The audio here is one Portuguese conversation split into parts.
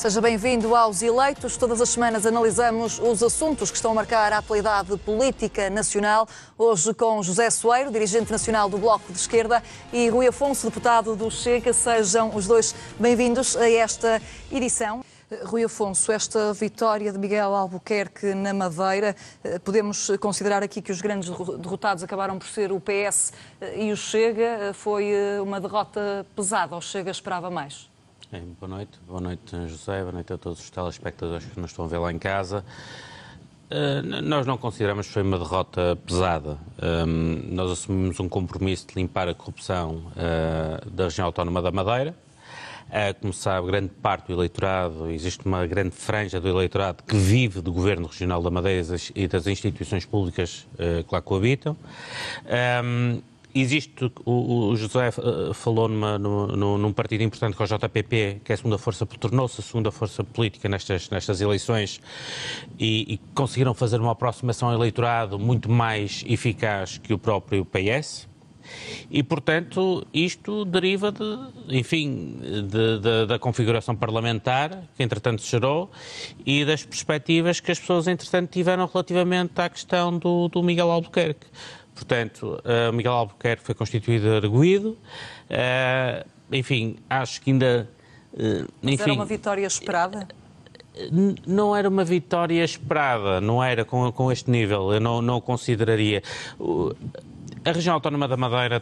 Seja bem-vindo aos Eleitos. Todas as semanas analisamos os assuntos que estão a marcar a atualidade política nacional. Hoje com José Soeiro, dirigente nacional do Bloco de Esquerda, e Rui Afonso, deputado do Chega. Sejam os dois bem-vindos a esta edição. Rui Afonso, esta vitória de Miguel Albuquerque na Madeira, podemos considerar aqui que os grandes derrotados acabaram por ser o PS e o Chega. Foi uma derrota pesada, o Chega esperava mais? Boa noite José, boa noite a todos os telespectadores que nos estão a ver lá em casa. Nós não consideramos que foi uma derrota pesada. Nós assumimos um compromisso de limpar a corrupção da região autónoma da Madeira. Como sabe, grande parte do eleitorado, existe uma grande franja do eleitorado que vive do Governo Regional da Madeira e das instituições públicas que lá coabitam. Existe, o José falou num partido importante que é o JPP, que é a segunda força, tornou-se a segunda força política nestas eleições e conseguiram fazer uma aproximação ao eleitorado muito mais eficaz que o próprio PS. E, portanto, isto deriva da configuração parlamentar que, entretanto, se gerou e das perspectivas que as pessoas, entretanto, tiveram relativamente à questão do Miguel Albuquerque. Portanto, Miguel Albuquerque foi constituído arguido. Acho que ainda... Mas era uma vitória esperada? Não era uma vitória esperada, não era com este nível, eu não consideraria. A região autónoma da Madeira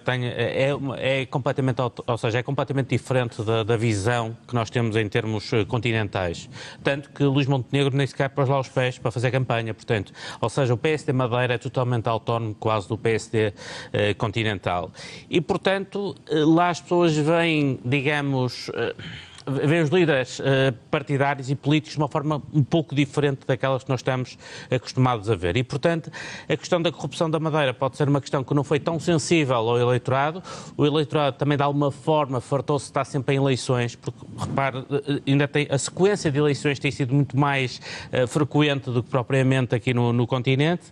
é completamente, ou seja, é completamente diferente da visão que nós temos em termos continentais. Tanto que Luís Montenegro nem sequer pôs lá os pés para fazer campanha, portanto. Ou seja, o PSD Madeira é totalmente autónomo quase do PSD continental. E, portanto, lá as pessoas veem, digamos... Vê os líderes partidários e políticos de uma forma um pouco diferente daquelas que nós estamos acostumados a ver. E, portanto, a questão da corrupção da Madeira pode ser uma questão que não foi tão sensível ao eleitorado. O eleitorado também, de alguma forma, fartou-se de estar sempre em eleições, porque, repare, a sequência de eleições tem sido muito mais frequente do que propriamente aqui no continente.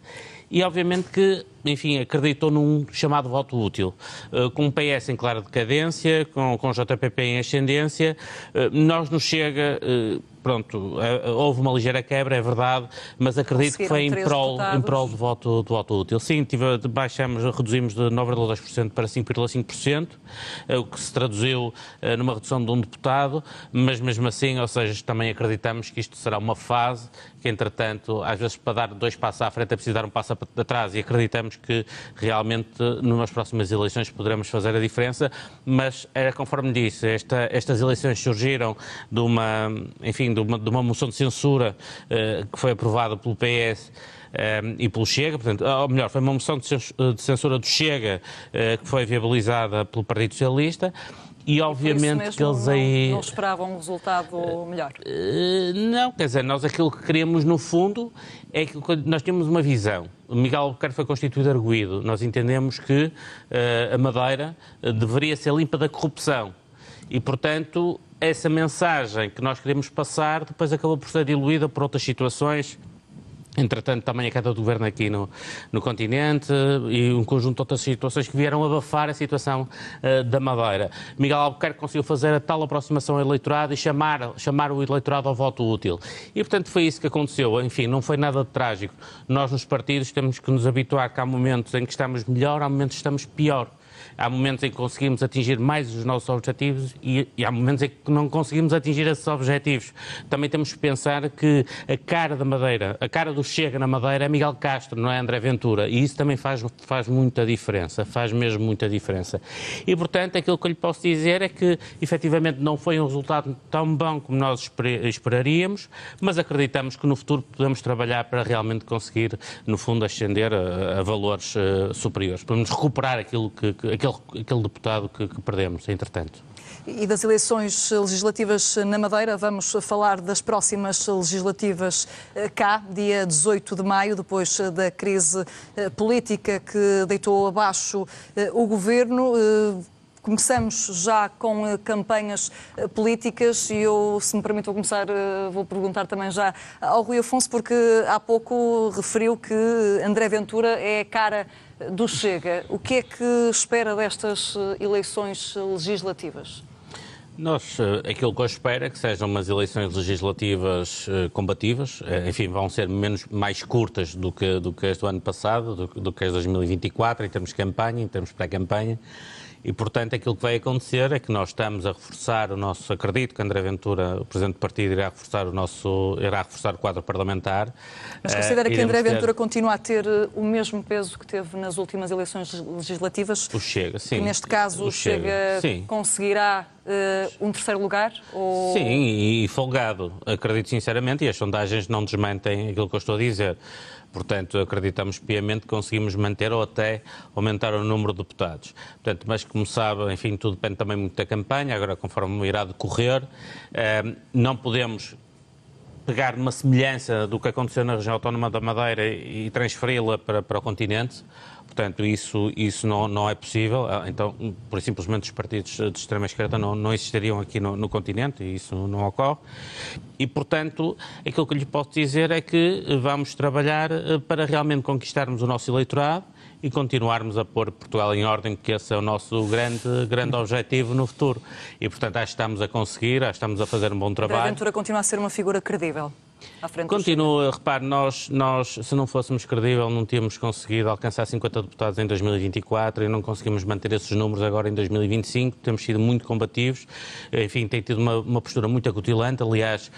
E, obviamente, que, acreditou num chamado voto útil. Com o PS em clara decadência, com o JPP em ascendência, nós nos Chega... houve uma ligeira quebra, é verdade, mas acredito que foi em prol do voto útil. Sim, reduzimos de 9,2% para 5,5%, o que se traduziu numa redução de um deputado, mas mesmo assim, ou seja, também acreditamos que isto será uma fase que, entretanto, às vezes para dar 2 passos à frente é preciso dar um passo atrás, e acreditamos que realmente nas próximas eleições poderemos fazer a diferença, mas era conforme disse, estas eleições surgiram de uma moção de censura que foi aprovada pelo PS e pelo Chega, portanto, ou melhor, foi uma moção de censura do Chega que foi viabilizada pelo Partido Socialista. E obviamente que eles aí... Não esperavam um resultado melhor? Não, quer dizer, nós aquilo que queremos no fundo é que nós temos uma visão. O Miguel Albuquerque foi constituído arguido. Nós entendemos que a Madeira deveria ser limpa da corrupção. E, portanto, essa mensagem que nós queremos passar depois acabou por ser diluída por outras situações. Entretanto, também a queda do governo aqui no continente e um conjunto de outras situações que vieram abafar a situação da Madeira. Miguel Albuquerque conseguiu fazer a tal aproximação ao eleitorado e chamar o eleitorado ao voto útil. E, portanto, foi isso que aconteceu. Enfim, não foi nada de trágico. Nós, nos partidos, temos que nos habituar que há momentos em que estamos melhor, há momentos em que estamos pior. Há momentos em que conseguimos atingir mais os nossos objetivos e há momentos em que não conseguimos atingir esses objetivos. Também temos que pensar que a cara da Madeira, a cara do Chega na Madeira é Miguel Castro, não é André Ventura. E isso também faz muita diferença, faz mesmo muita diferença. E, portanto, aquilo que eu lhe posso dizer é que, efetivamente, não foi um resultado tão bom como nós esperaríamos, mas acreditamos que no futuro podemos trabalhar para realmente conseguir, no fundo, ascender a valores superiores. Podemos recuperar aquele deputado que perdemos, entretanto. E das eleições legislativas na Madeira, vamos falar das próximas legislativas cá, dia 18 de maio, depois da crise política que deitou abaixo o governo. Começamos já com campanhas políticas e eu, se me permite, vou perguntar também já ao Rui Afonso, porque há pouco referiu que André Ventura é a cara do Chega. O que é que espera destas eleições legislativas? Aquilo que eu espero é que sejam umas eleições legislativas combativas, enfim, vão ser mais curtas do que as do ano passado, do que as de 2024, em termos de campanha, em termos de pré-campanha. E, portanto, aquilo que vai acontecer é que nós estamos a reforçar o nosso... Acredito que André Ventura, o Presidente do Partido, irá reforçar o quadro parlamentar. Mas considera que André Ventura continua a ter o mesmo peso que teve nas últimas eleições legislativas? O Chega, sim. Que neste caso o Chega conseguirá um terceiro lugar? Ou... Sim, e folgado. Acredito sinceramente, e as sondagens não desmentem aquilo que eu estou a dizer. Portanto, acreditamos piamente que conseguimos manter ou até aumentar o número de deputados. Portanto, mas como sabe, enfim, tudo depende também muito da campanha, agora conforme irá decorrer, não podemos pegar uma semelhança do que aconteceu na região autónoma da Madeira e transferi-la para o continente. Portanto, isso não é possível. Então, por e simplesmente, os partidos de extrema-esquerda não existiriam aqui no continente e isso não ocorre. E, portanto, aquilo que lhe posso dizer é que vamos trabalhar para realmente conquistarmos o nosso eleitorado e continuarmos a pôr Portugal em ordem, que esse é o nosso grande objetivo no futuro. E, portanto, acho que estamos a conseguir, acho que estamos a fazer um bom trabalho. André Ventura continua a ser uma figura credível? Continua, repare, nós, se não fôssemos credível, não tínhamos conseguido alcançar 50 deputados em 2024 e não conseguimos manter esses números agora em 2025. Temos sido muito combativos, enfim, tem tido uma postura muito acutilante. Aliás,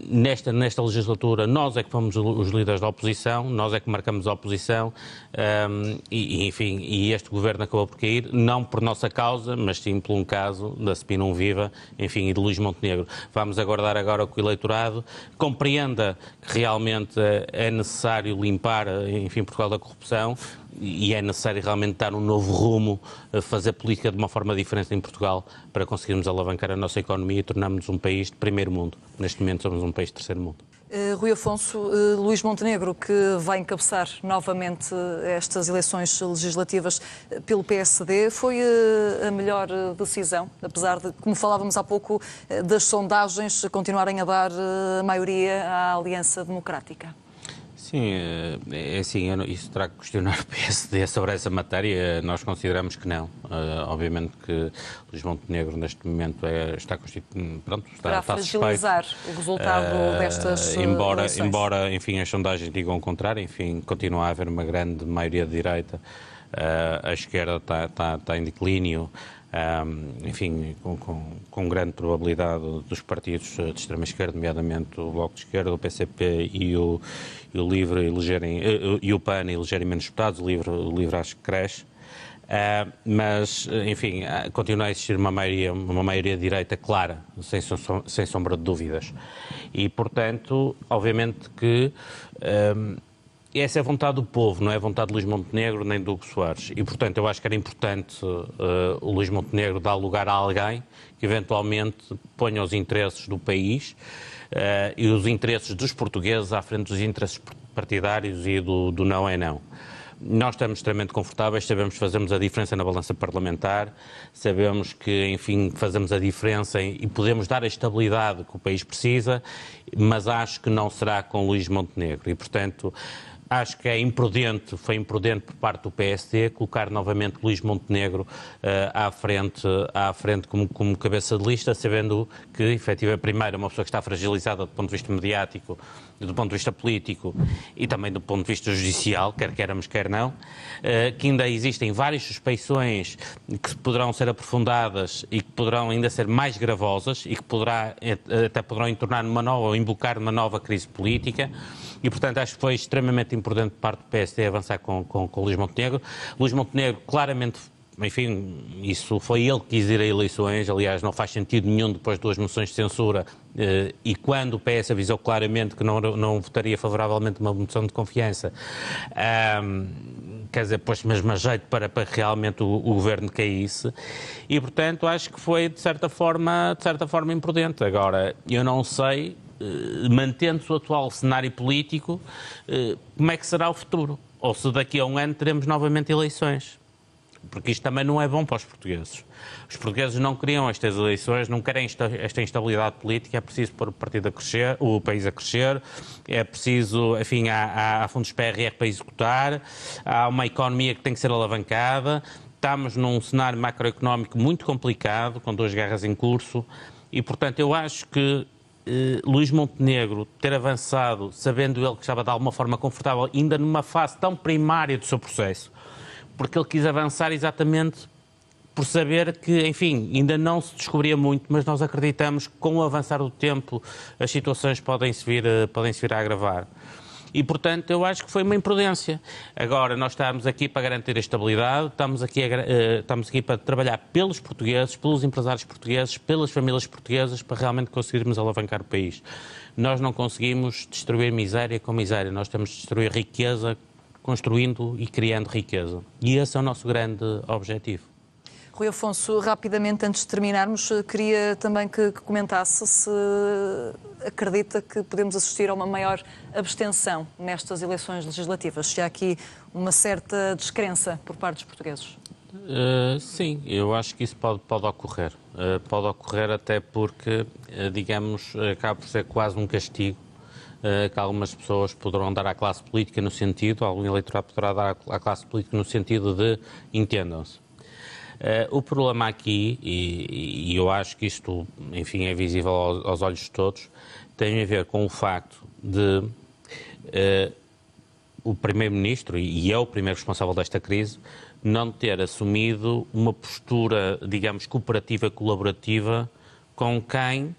nesta legislatura, nós é que fomos os líderes da oposição, nós é que marcamos a oposição enfim, e este governo acabou por cair, não por nossa causa, mas sim por um caso da CPI não viva, enfim, e de Luís Montenegro. Vamos aguardar agora que o eleitorado compreenda que realmente é necessário limpar, enfim, Portugal da corrupção, e é necessário realmente dar um novo rumo, fazer política de uma forma diferente em Portugal para conseguirmos alavancar a nossa economia e tornarmos um país de primeiro mundo. Neste momento somos um país de terceiro mundo. Rui Afonso, Luís Montenegro, que vai encabeçar novamente estas eleições legislativas pelo PSD, foi a melhor decisão, apesar de, como falávamos há pouco, das sondagens continuarem a dar maioria à Aliança Democrática? Sim, é assim, isso terá que questionar o PSD sobre essa matéria. Nós consideramos que não. Obviamente que Luís Montenegro, neste momento, está constituído. Para fragilizar o resultado destas eleições. Embora, enfim, as sondagens digam o contrário, enfim, continua a haver uma grande maioria de direita. A esquerda está em declínio. Enfim, com grande probabilidade dos partidos de extrema-esquerda, nomeadamente o Bloco de Esquerda, o PCP e o LIVRE e o PAN elegerem menos deputados. O LIVRE acho que cresce. Mas, enfim, continua a existir uma maioria de direita clara, sem sombra de dúvidas. E, portanto, obviamente que essa é a vontade do povo, não é a vontade de Luís Montenegro nem do Hugo Soares. E, portanto, eu acho que era importante o Luís Montenegro dar lugar a alguém que, eventualmente, ponha os interesses do país e os interesses dos portugueses à frente dos interesses partidários e do não é não. Nós estamos extremamente confortáveis, sabemos que fazemos a diferença na balança parlamentar, sabemos que, enfim, fazemos a diferença e podemos dar a estabilidade que o país precisa, mas acho que não será com Luís Montenegro e, portanto, acho que foi imprudente por parte do PSD colocar novamente Luís Montenegro à frente como cabeça de lista, sabendo que, efetivamente, primeiro, é uma pessoa que está fragilizada do ponto de vista mediático, do ponto de vista político e também do ponto de vista judicial, quer queiramos, quer não, que ainda existem várias suspeições que poderão ser aprofundadas e que poderão ainda ser mais gravosas e que até poderão entornar ou invocar uma nova crise política. E, portanto, acho que foi extremamente importante por parte do PSD avançar com Luís Montenegro. Luís Montenegro, claramente, enfim, isso foi ele que quis ir a eleições, aliás, não faz sentido nenhum depois de 2 moções de censura e quando o PS avisou claramente que não votaria favoravelmente uma moção de confiança, quer dizer, pôs mesmo a jeito para realmente o governo caísse e, portanto, acho que foi, de certa forma imprudente. Agora, eu não sei, mantendo-se o atual cenário político, como é que será o futuro? Ou se daqui a um ano teremos novamente eleições? Porque isto também não é bom para os portugueses. Os portugueses não queriam estas eleições, não querem esta instabilidade política, é preciso pôr o país a crescer, é preciso, enfim, há fundos PRR para executar, há uma economia que tem que ser alavancada estamos num cenário macroeconómico muito complicado, com 2 guerras em curso, e, portanto, eu acho que Luís Montenegro ter avançado, sabendo ele que estava de alguma forma confortável, ainda numa fase tão primária do seu processo, porque ele quis avançar exatamente por saber que, enfim, ainda não se descobria muito, mas nós acreditamos que com o avançar do tempo as situações podem-se vir a agravar. E, portanto, eu acho que foi uma imprudência. Agora, nós estamos aqui para garantir a estabilidade, estamos aqui para trabalhar pelos portugueses, pelos empresários portugueses, pelas famílias portuguesas, para realmente conseguirmos alavancar o país. Nós não conseguimos destruir miséria com miséria, nós temos de destruir riqueza construindo e criando riqueza. E esse é o nosso grande objetivo. Rui Afonso, rapidamente, antes de terminarmos, queria também que comentasse se acredita que podemos assistir a uma maior abstenção nestas eleições legislativas. Se há aqui uma certa descrença por parte dos portugueses. Sim, eu acho que isso pode ocorrer. Pode ocorrer até porque, digamos, acaba por ser quase um castigo que algumas pessoas poderão dar à classe política no sentido, algum eleitorado poderá dar à classe política no sentido de entendam-se. O problema aqui, e eu acho que isto, enfim, é visível aos olhos de todos, tem a ver com o facto de o Primeiro-Ministro, e é o primeiro responsável desta crise, não ter assumido uma postura, digamos, cooperativa, colaborativa com quem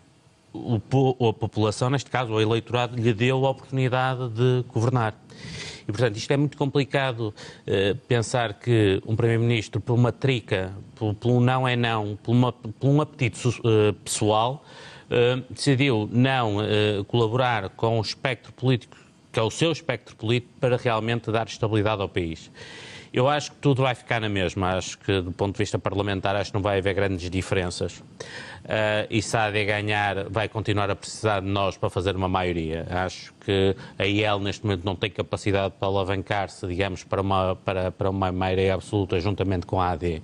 a população, neste caso o eleitorado, lhe deu a oportunidade de governar. E, portanto, isto é muito complicado pensar que um Primeiro-Ministro, por uma trica, por um não é não, por um apetite pessoal, decidiu não colaborar com o espectro político, que é o seu espectro político, para realmente dar estabilidade ao país. Eu acho que tudo vai ficar na mesma. Acho que, do ponto de vista parlamentar, acho que não vai haver grandes diferenças. E se a AD ganhar, vai continuar a precisar de nós para fazer uma maioria. Acho que a IEL, neste momento, não tem capacidade para alavancar-se, digamos, para uma maioria absoluta, juntamente com a AD.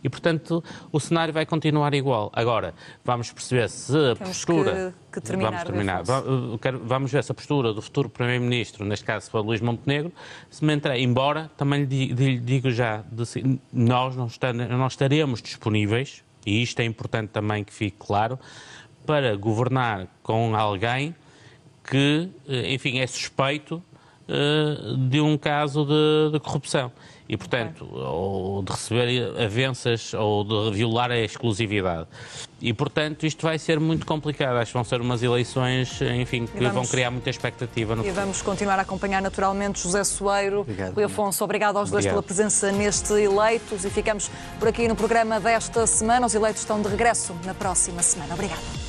E, portanto, o cenário vai continuar igual. Agora, vamos perceber se a postura... que terminar, vamos terminar. Vamos ver se a postura do futuro Primeiro-Ministro, neste caso para Luís Montenegro, se mantém. Embora, também lhe digo já, nós não estaremos disponíveis, e isto é importante também que fique claro, para governar com alguém que, enfim, é suspeito de um caso de corrupção. E, portanto, ou de receber avanças ou de violar a exclusividade. E, portanto, isto vai ser muito complicado. Acho que vão ser umas eleições, enfim, que vão criar muita expectativa no futuro. E vamos continuar a acompanhar naturalmente José Soeiro. Rui Afonso, obrigado aos dois pela presença neste Eleitos e ficamos por aqui no programa desta semana. Os Eleitos estão de regresso na próxima semana. Obrigada.